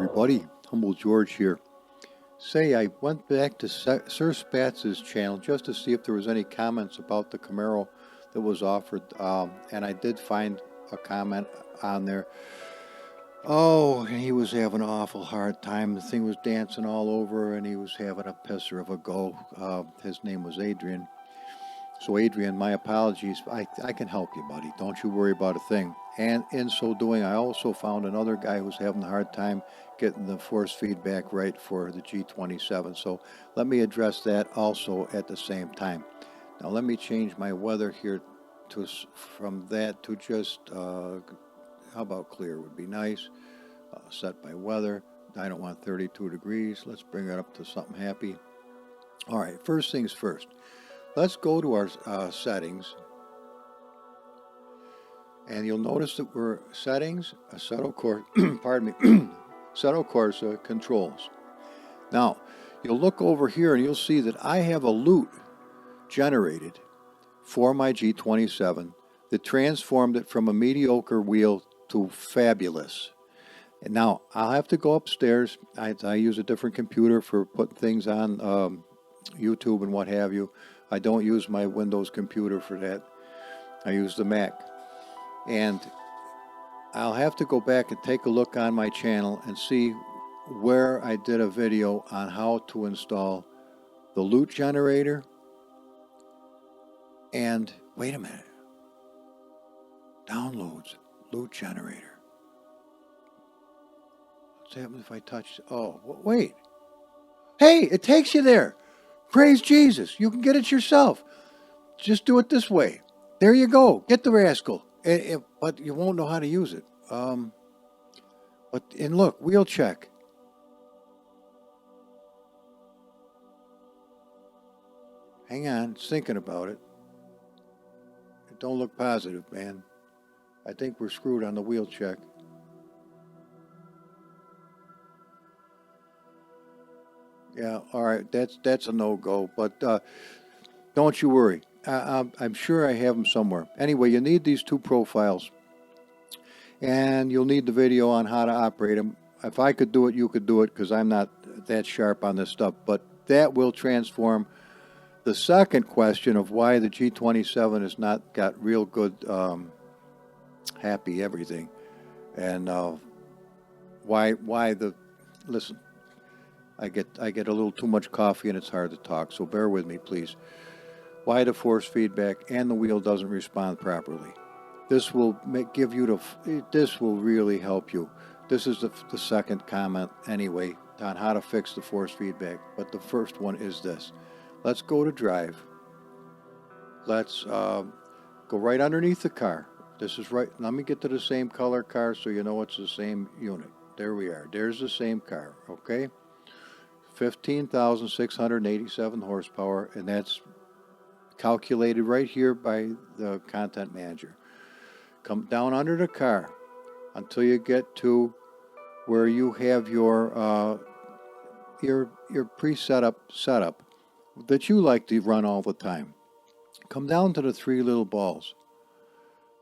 everybody, Humble George here. Say, I went back to Sir Spats' channel just to see if there was any comments about the Camaro that was offered, and I did find a comment on there. Oh, and he was having an awful hard time. The thing was dancing all over, and he was having a pisser of a go. His name was Adrian. So Adrian, my apologies. I can help you, buddy. Don't you worry about a thing. And in so doing, I also found another guy who's having a hard time getting the force feedback right for the G27. So let me address that also at the same time. Now let me change my weather here to from that to just, how about clear would be nice. Set by weather. I don't want 32 degrees. Let's bring it up to something happy. All right, first things first. Let's go to our settings, and you'll notice that we're settings, Assetto Corsa, pardon me, Assetto Corsa controls. Now, you'll look over here and you'll see that I have a loop generated for my G27 that transformed it from a mediocre wheel to fabulous. And now, I'll have to go upstairs. I use a different computer for putting things on YouTube and what have you. I don't use my Windows computer for that. I use the Mac. And I'll have to go back and take a look on my channel and see where I did a video on how to install the loot generator. And wait a minute. Downloads, loot generator. What's happening if I touch? Oh, wait. Hey, it takes you there. Praise Jesus. You can get it yourself. Just do it this way. There you go. Get the rascal. But you won't know how to use it. And look, wheel check. Hang on. Thinking about it. It don't look positive, man. I think we're screwed on the wheel check. Yeah, all right, that's a no-go, but don't you worry. I'm sure I have them somewhere. Anyway, you need these two profiles, and you'll need the video on how to operate them. If I could do it, you could do it, because I'm not that sharp on this stuff, but that will transform the second question of why the G27 has not got real good happy everything, and why the, listen, I get a little too much coffee and it's hard to talk, so bear with me, please. Why the force feedback and the wheel doesn't respond properly. This will give you this will really help you. This is the second comment anyway on how to fix the force feedback, but the first one is this. Let's go to drive. Let's go right underneath the car. This is right. Let me get to the same color car so you know it's the same unit. There we are. There's the same car, okay? 15,687 horsepower, and that's calculated right here by the content manager. Come down under the car until you get to where you have your pre-setup setup that you like to run all the time. Come down to the three little balls.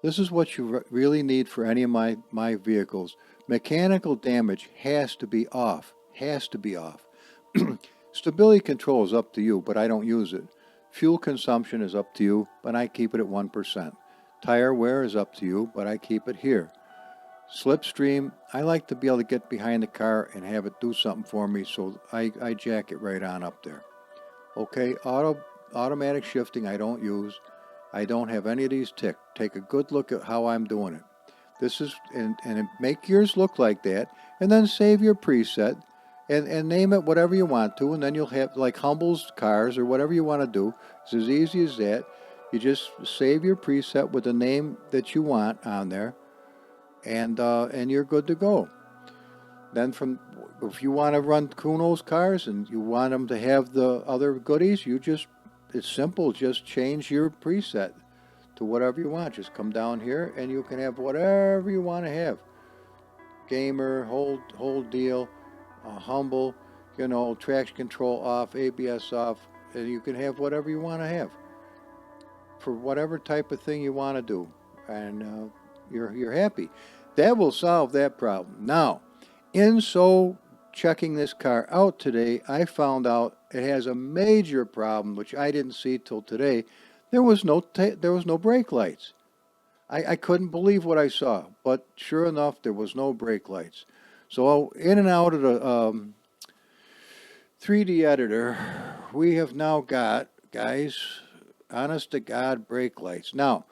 This is what you really need for any of my vehicles. Mechanical damage has to be off. Has to be off. Stability control is up to you, but I don't use it. Fuel consumption is up to you, but I keep it at 1%. Tire wear is up to you, but I keep it here. Slipstream, I like to be able to get behind the car and have it do something for me, so I jack it right on up there. Okay, automatic shifting I don't use. I don't have any of these ticked. Take a good look at how I'm doing it. This is, and make yours look like that, and then save your preset. And name it whatever you want to, and then you'll have, like Humble's cars or whatever you want to do. It's as easy as that. You just save your preset with the name that you want on there, and you're good to go. Then if you want to run Kuno's cars and you want them to have the other goodies, it's simple. Just change your preset to whatever you want. Just come down here and you can have whatever you want to have. Gamer, whole deal. Humble, traction control off, ABS off, and you can have whatever you want to have for whatever type of thing you want to do, and you're happy. That will solve that problem. Now, In so checking this car out today, I found out it has a major problem, which I didn't see till today. There was no brake lights. I couldn't believe what I saw, but sure enough, there was no brake lights. So in and out of the 3D editor, we have now got, guys, honest to God, brake lights. Now,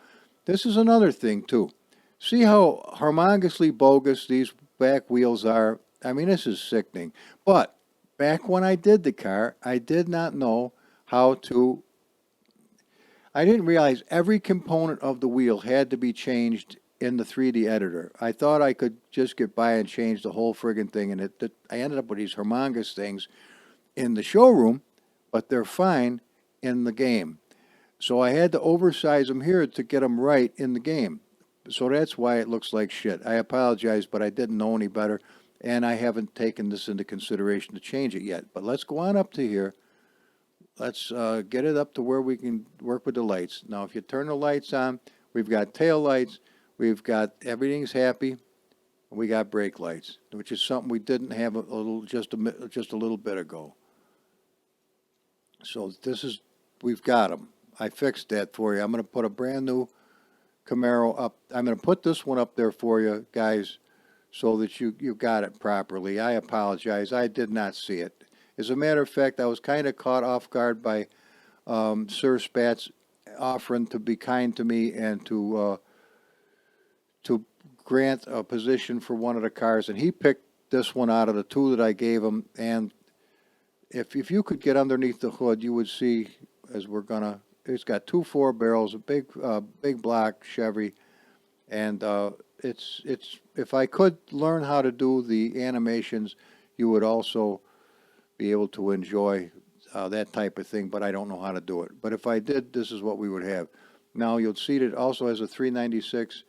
this is another thing too. See how humongously bogus these back wheels are? I mean, this is sickening. But back when I did the car, I did not know how to. I didn't realize every component of the wheel had to be changed in the 3D editor. I thought I could just get by and change the whole friggin' thing, and I ended up with these humongous things in the showroom, but they're fine in the game. So I had to oversize them here to get them right in the game. So that's why it looks like shit. I apologize, but I didn't know any better, and I haven't taken this into consideration to change it yet. But let's go on up to here. Let's get it up to where we can work with the lights. Now, if you turn the lights on, we've got tail lights, we've got everything's happy, and we got brake lights, which is something we didn't have just a little bit ago. So we've got them. I fixed that for you. I'm going to put a brand new Camaro up. I'm going to put this one up there for you, guys, so that you got it properly. I apologize. I did not see it. As a matter of fact, I was kind of caught off guard by Sir Spats offering to be kind to me and to grant a position for one of the cars, and he picked this one out of the two that I gave him. And if you could get underneath the hood, you would see, as we're gonna. It's got 2 4-barrels, a big block Chevy, and it's if I could learn how to do the animations, you would also be able to enjoy that type of thing. But I don't know how to do it. But if I did, this is what we would have. Now you'll see that it also has a 396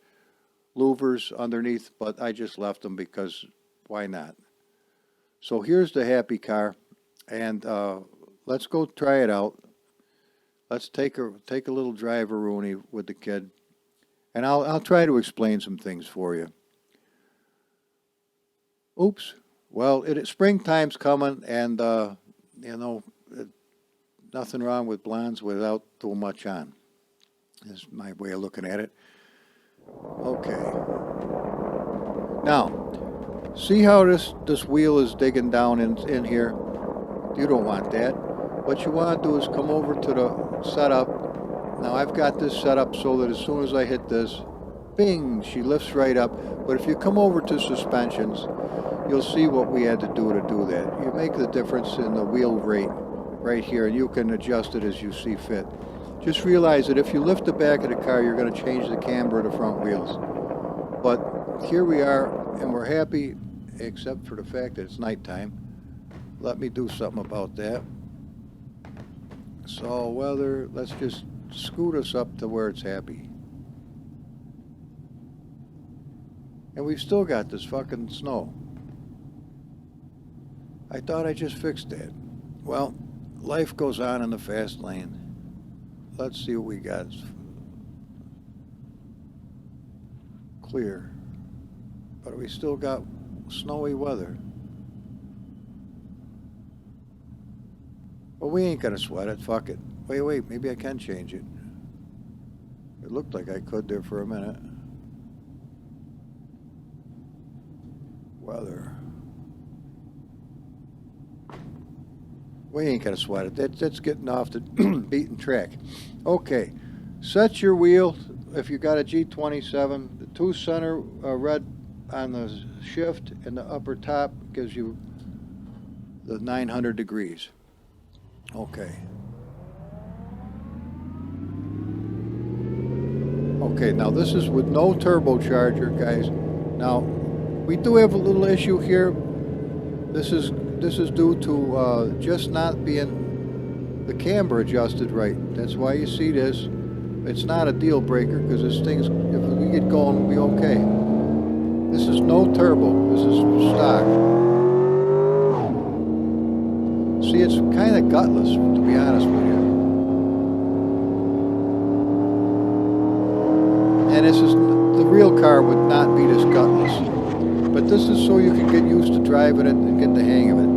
louvers underneath, but I just left them because why not? So here's the happy car, and let's go try it out. Let's take a little drive-a-rooney with the kid, and I'll try to explain some things for you. Oops. Well, springtime's coming, and you know, nothing wrong with blondes without too much on. Is my way of looking at it. Okay. Now, see how this wheel is digging down in here? You don't want that. What you want to do is come over to the setup. Now I've got this set up so that as soon as I hit this, bing, she lifts right up. But if you come over to suspensions, you'll see what we had to do that. You make the difference in the wheel rate right here, and you can adjust it as you see fit. Just realize that if you lift the back of the car, you're going to change the camber of the front wheels. But here we are, and we're happy, except for the fact that it's nighttime. Let me do something about that. So let's just scoot us up to where it's happy. And we've still got this fucking snow. I thought I just fixed that. Well, life goes on in the fast lane. Let's see what we got. Clear. But we still got snowy weather. Well, we ain't gonna sweat it. Fuck it. Wait, maybe I can change it. It looked like I could there for a minute. Weather. We ain't gonna sweat it. That's getting off the beaten track. Okay, set your wheel. If you got a G27, the 2 center red on the shift and the upper top gives you the 900 degrees. Okay. Okay, now this is with no turbocharger, guys. Now, we do have a little issue here. This is due to just not being the camber adjusted right. That's why you see this. It's not a deal breaker because this thing's, if we get going, we'll be okay. This is no turbo. This is stock. See, it's kind of gutless, to be honest with you. And the real car would not be this gutless. But this is so you can get used to driving it and get the hang of it.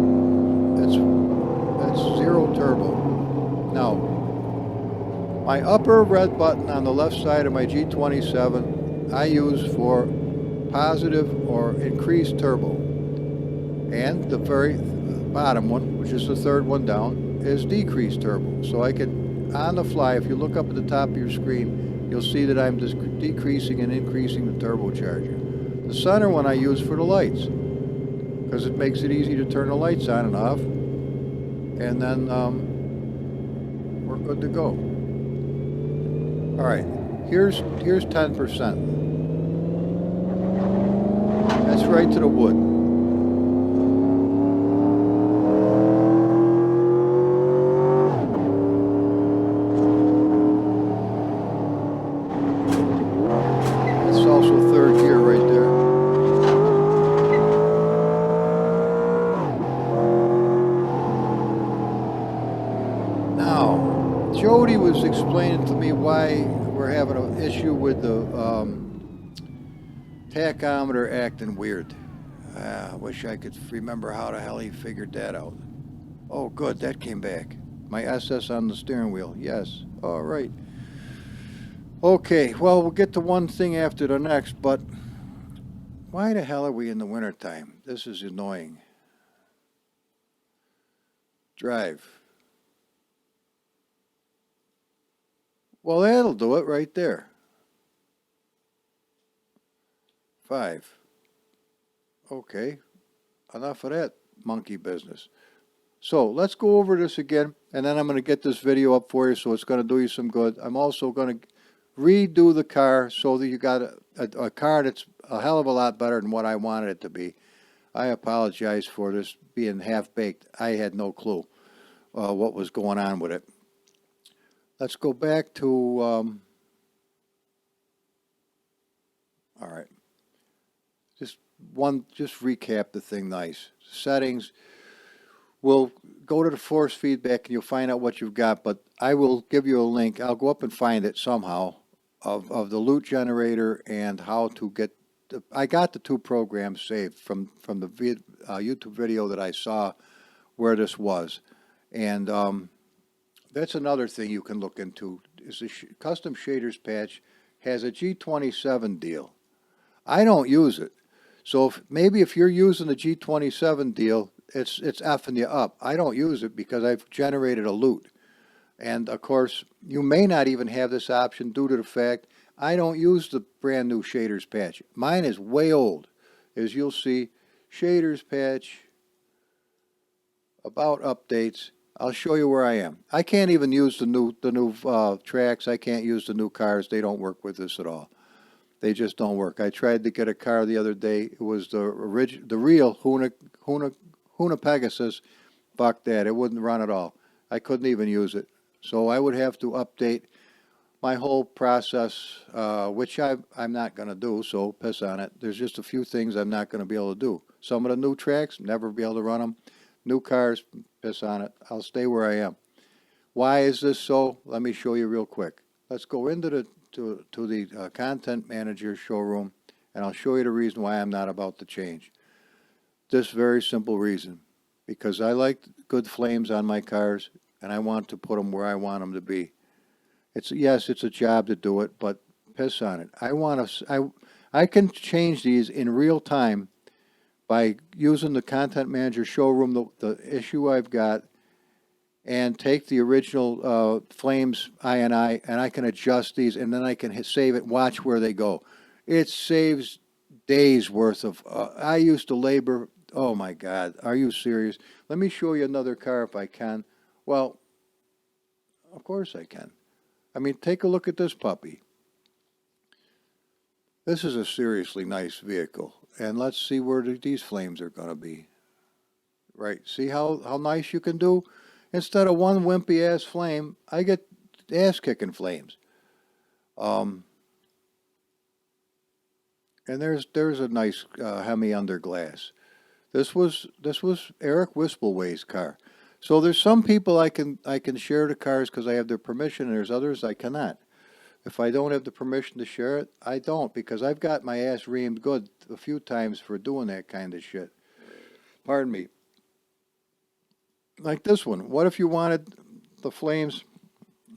That's zero turbo. Now, my upper red button on the left side of my G27 I use for positive or increased turbo. And the very bottom one, which is the third one down, is decreased turbo. So I can, on the fly, if you look up at the top of your screen, you'll see that I'm just decreasing and increasing the turbocharger. The center one I use for the lights, because it makes it easy to turn the lights on and off, and then we're good to go. All right, here's 10%. That's right to the wood. That's also third gear right there. Now, Jody was explaining to me why we're having an issue with the tachometer acting weird. I wish I could remember how the hell he figured that out. Oh, good, that came back. My SS on the steering wheel, yes. All right. Okay, well, we'll get to one thing after the next, but why the hell are we in the wintertime? This is annoying. Drive. Well, that'll do it right there. 5. Okay, enough of that monkey business. So let's go over this again, and then I'm going to get this video up for you, so it's going to do you some good. I'm also going to redo the car so that you got a car that's a hell of a lot better than what I wanted it to be. I apologize for this being half-baked. I had no clue what was going on with it. Let's go back to, all right, just recap the thing nice. Settings, we'll go to the force feedback and you'll find out what you've got, but I will give you a link. I'll go up and find it somehow of the loot generator and how to get, I got the 2 programs saved from the YouTube video that I saw where this was. And that's another thing you can look into, is the custom shaders patch has a G27 deal. I don't use it. So maybe if you're using the G27 deal, it's effing you up. I don't use it because I've generated a loot. And of course, you may not even have this option due to the fact I don't use the brand new shaders patch. Mine is way old. As you'll see, shaders patch, about updates. I'll show you where I am. I can't even use the new tracks. I can't use the new cars. They don't work with this at all. They just don't work. I tried to get a car the other day. It was the real Huna Pegasus. Fuck that. It wouldn't run at all. I couldn't even use it. So I would have to update my whole process, which I'm not going to do, so piss on it. There's just a few things I'm not going to be able to do. Some of the new tracks, never be able to run them. New cars, piss on it. I'll stay where I am. Why is this so? Let me show you real quick. Let's go into the content manager showroom, and I'll show you the reason why I'm not about to change. This very simple reason, because I like good flames on my cars, and I want to put them where I want them to be. Yes, it's a job to do it, but piss on it. I can change these in real time by using the content manager showroom, the issue I've got, and take the original flames INI, and I can adjust these, and then I can save it, watch where they go. It saves days worth of, I used to labor, oh my God, are you serious? Let me show you another car if I can. Well, of course I can. I mean, take a look at this puppy. This is a seriously nice vehicle. And let's see where these flames are going to be. Right, see how nice you can do? Instead of one wimpy ass flame, I get ass kicking flames. And there's a nice Hemi underglass. This was Eric Wispelway's car. So there's some people I can share the cars because I have their permission, and there's others I cannot. If I don't have the permission to share it, I don't, because I've got my ass reamed good a few times for doing that kind of shit. Pardon me. Like this one. What if you wanted the flames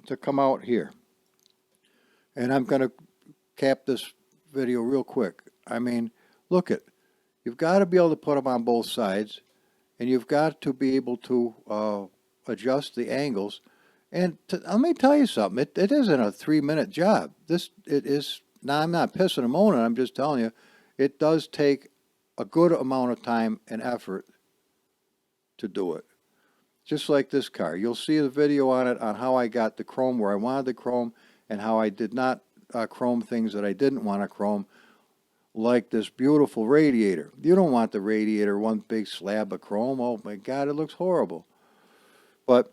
to come out here? And I'm going to cap this video real quick. I mean, look it. You've got to be able to put them on both sides, and you've got to be able to adjust the angles. And let me tell you something. It isn't a 3-minute job. It is. Now, I'm not pissing and moaning. I'm just telling you, it does take a good amount of time and effort to do it. Just like this car. You'll see a video on it on how I got the chrome where I wanted the chrome and how I did not chrome things that I didn't want to chrome, like this beautiful radiator. You don't want the radiator one big slab of chrome. Oh my God, it looks horrible. But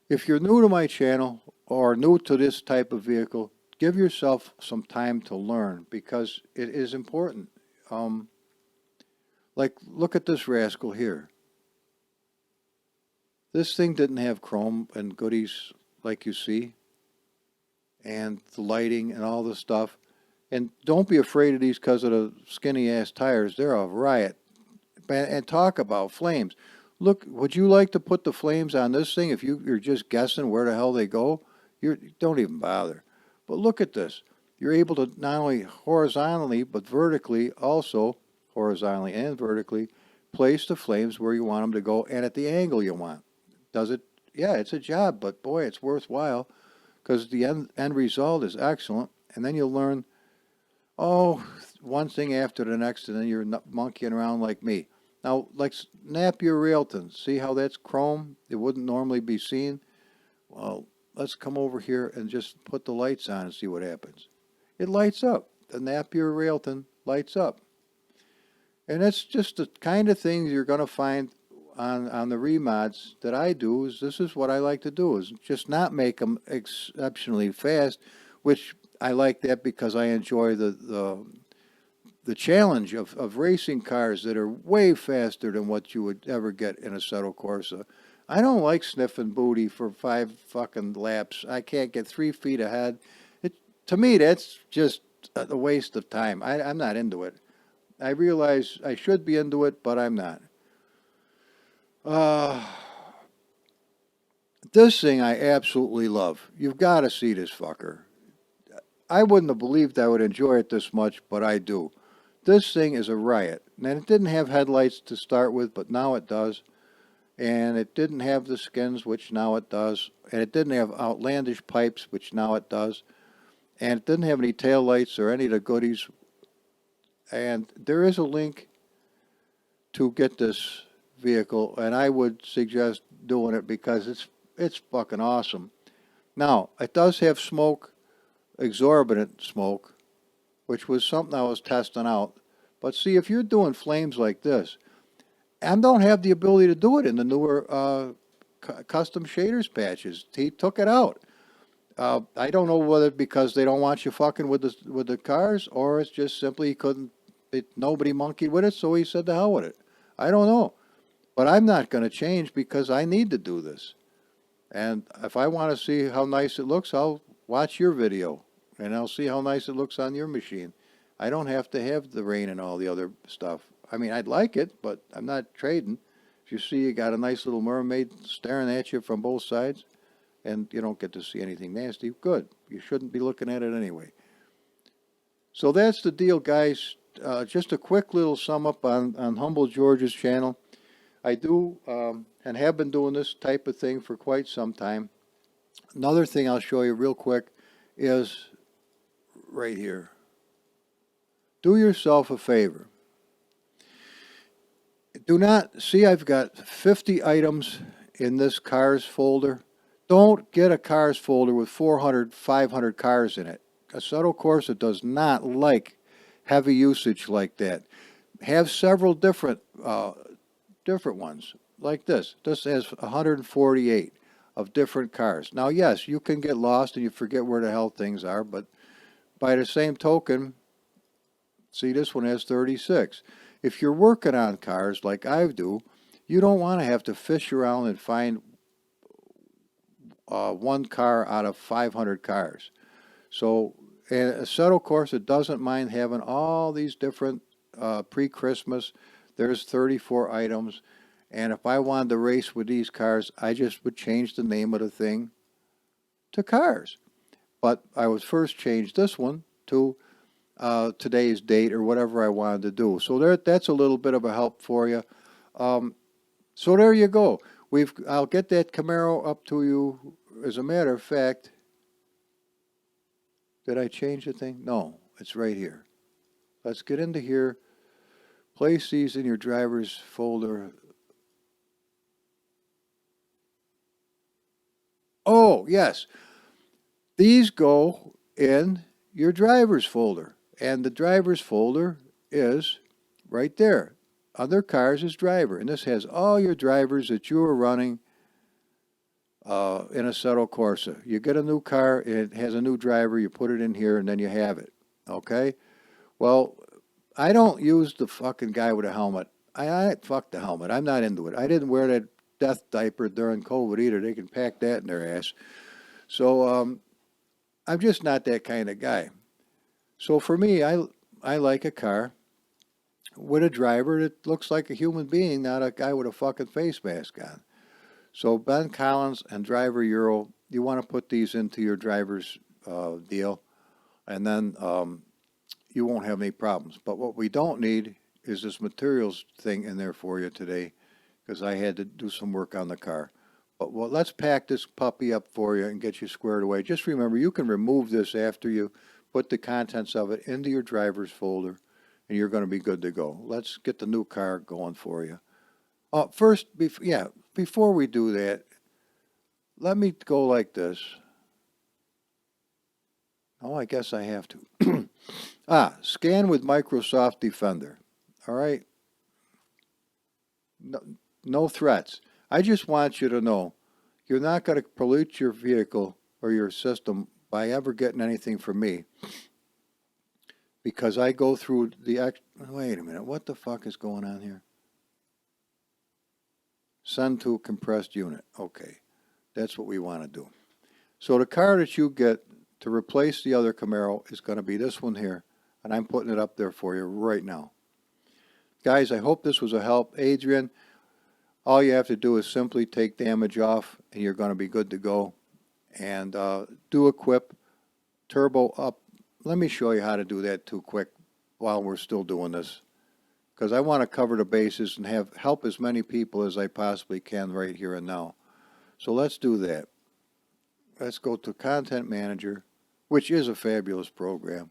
if you're new to my channel or new to this type of vehicle, give yourself some time to learn because it is important. Like, look at this rascal here. This thing didn't have chrome and goodies like you see, and the lighting and all this stuff. And don't be afraid of these because of the skinny-ass tires. They're a riot. And talk about flames. Look, would you like to put the flames on this thing if you're just guessing where the hell they go? Don't even bother. But look at this. You're able to not only horizontally, but vertically, also horizontally and vertically, place the flames where you want them to go and at the angle you want. Does it? Yeah, it's a job, but boy, it's worthwhile because the end result is excellent. And then you'll learn, oh, one thing after the next, and then you're monkeying around like me. Now, like Napier Railton, see how that's chrome? It wouldn't normally be seen. Well, let's come over here and just put the lights on and see what happens. It lights up. The Napier Railton lights up. And that's just the kind of things you're going to find on the remods that I do. This is what I like to do, is just not make them exceptionally fast, which I like that because I enjoy the challenge of racing cars that are way faster than what you would ever get in a Assetto Corsa. I don't like sniffing booty for 5 fucking laps. I can't get 3 feet ahead. To me, that's just a waste of time. I'm not into it. I realize I should be into it, but I'm not. This thing I absolutely love. You've got to see this fucker. I wouldn't have believed I would enjoy it this much, but I do. This thing is a riot. And it didn't have headlights to start with, but now it does. And it didn't have the skins, which now it does. And it didn't have outlandish pipes, which now it does. And it didn't have any tail lights or any of the goodies. And there is a link to get this vehicle, and I would suggest doing it because it's fucking awesome. Now, it does have smoke, exorbitant smoke, which was something I was testing out. But see, if you're doing flames like this, and don't have the ability to do it in the newer custom shaders patches, he took it out. I don't know whether because they don't want you fucking with the cars, or it's just simply he couldn't. Nobody monkeyed with it, so he said the hell with it. I don't know. But I'm not going to change because I need to do this. And if I want to see how nice it looks, I'll watch your video. And I'll see how nice it looks on your machine. I don't have to have the rain and all the other stuff. I mean, I'd like it, but I'm not trading. If you see you got a nice little mermaid staring at you from both sides, and you don't get to see anything nasty, good. You shouldn't be looking at it anyway. So that's the deal, guys. Just a quick little sum up on Humble George's channel. I do and have been doing this type of thing for quite some time. Another thing I'll show you real quick is right here. Do yourself a favor. Do not, see I've got 50 items in this cars folder. Don't get a cars folder with 400, 500 cars in it. Assetto Corsa does not like heavy usage like that. Have several different ones like this. This has 148 of different cars. Now, yes, you can get lost and you forget where the hell things are, but by the same token, see, this one has 36. If you're working on cars like I do, you don't want to have to fish around and find one car out of 500 cars. So, and a settle course, it doesn't mind having all these different pre-Christmas. There's 34 items. And if I wanted to race with these cars, I just would change the name of the thing to cars. But I would first change this one to today's date or whatever I wanted to do. So that's a little bit of a help for you. So there you go. I'll get that Camaro up to you. As a matter of fact, did I change the thing? No, it's right here. Let's get into here. Place these in your driver's folder. Oh, yes. These go in your driver's folder. And the driver's folder is right there. Other cars is driver. And this has all your drivers that you are running in Assetto Corsa. You get a new car, it has a new driver, you put it in here, and then you have it. Okay? Well, I don't use the fucking guy with a helmet. Fuck the helmet. I'm not into it. I didn't wear that death diaper during COVID either. They can pack that in their ass. So I'm just not that kind of guy. So for me, I like a car with a driver that looks like a human being, not a guy with a fucking face mask on. So Ben Collins and Driver Euro, you want to put these into your driver's deal, and then you won't have any problems. But what we don't need is this materials thing in there for you today, because I had to do some work on the car. But let's pack this puppy up for you and get you squared away. Just remember, you can remove this after you put the contents of it into your driver's folder, and you're going to be good to go. Let's get the new car going for you. First, before we do that, let me go like this. Oh, I guess I have to. Scan with Microsoft Defender. All right? No threats. I just want you to know you're not going to pollute your vehicle or your system by ever getting anything from me, because I go through wait a minute, what the fuck is going on here? Send to compressed unit. Okay, that's what we want to do. So the car that you get to replace the other Camaro is going to be this one here, and I'm putting it up there for you right now. Guys, I hope this was a help. Adrian, all you have to do is simply take damage off, and you're going to be good to go. And do equip, turbo up. Let me show you how to do that too quick while we're still doing this, because I want to cover the bases and help as many people as I possibly can right here and now. So let's do that. Let's go to Content Manager, which is a fabulous program.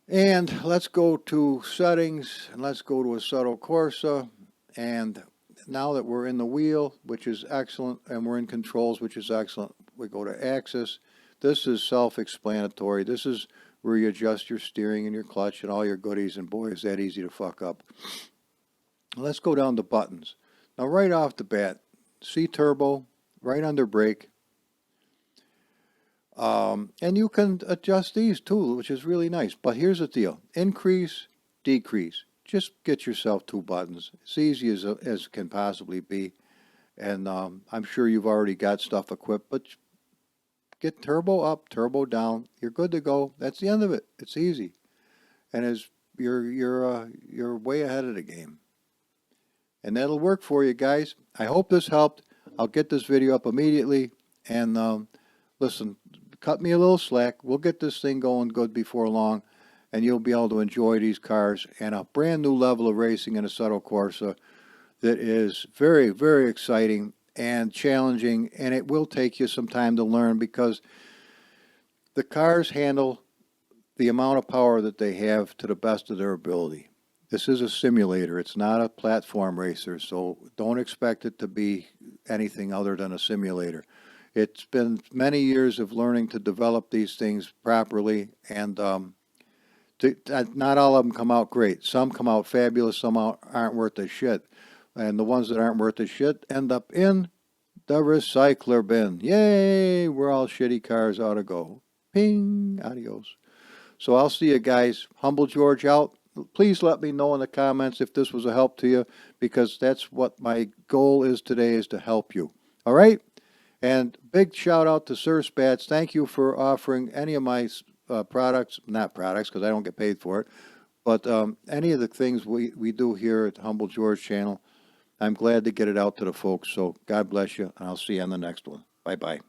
And let's go to Settings, and let's go to Assetto Corsa. And now that we're in the wheel, which is excellent, and we're in controls, which is excellent, we go to Axis. This is self-explanatory. This is where you adjust your steering and your clutch and all your goodies, and boy, is that easy to fuck up. Let's go down to buttons. Now, right off the bat, C turbo, right under brake. And you can adjust these too, which is really nice. But here's the deal. Increase, decrease. Just get yourself 2 buttons. It's easy as can possibly be. And I'm sure you've already got stuff equipped, but get turbo up, turbo down. You're good to go. That's the end of it. It's easy. And you're way ahead of the game. And that'll work for you guys. I hope this helped. I'll get this video up immediately. And listen, cut me a little slack. We'll get this thing going good before long, and you'll be able to enjoy these cars and a brand new level of racing in Assetto Corsa that is very, very exciting and challenging, and it will take you some time to learn, because the cars handle the amount of power that they have to the best of their ability. This is a simulator. It's not a platform racer, so don't expect it to be anything other than a simulator. It's been many years of learning to develop these things properly, and not all of them come out great. Some come out fabulous, some aren't worth a shit. And the ones that aren't worth a shit end up in the recycler bin. Yay! We're all shitty cars ought to go. Ping! Adios. So I'll see you guys. Humble George out. Please let me know in the comments if this was a help to you, because that's what my goal is today, is to help you. All right? And big shout out to Sir Spats. Thank you for offering any of my products, not products because I don't get paid for it, but any of the things we do here at Humble George channel. I'm glad to get it out to the folks. So God bless you, and I'll see you on the next one. Bye-bye.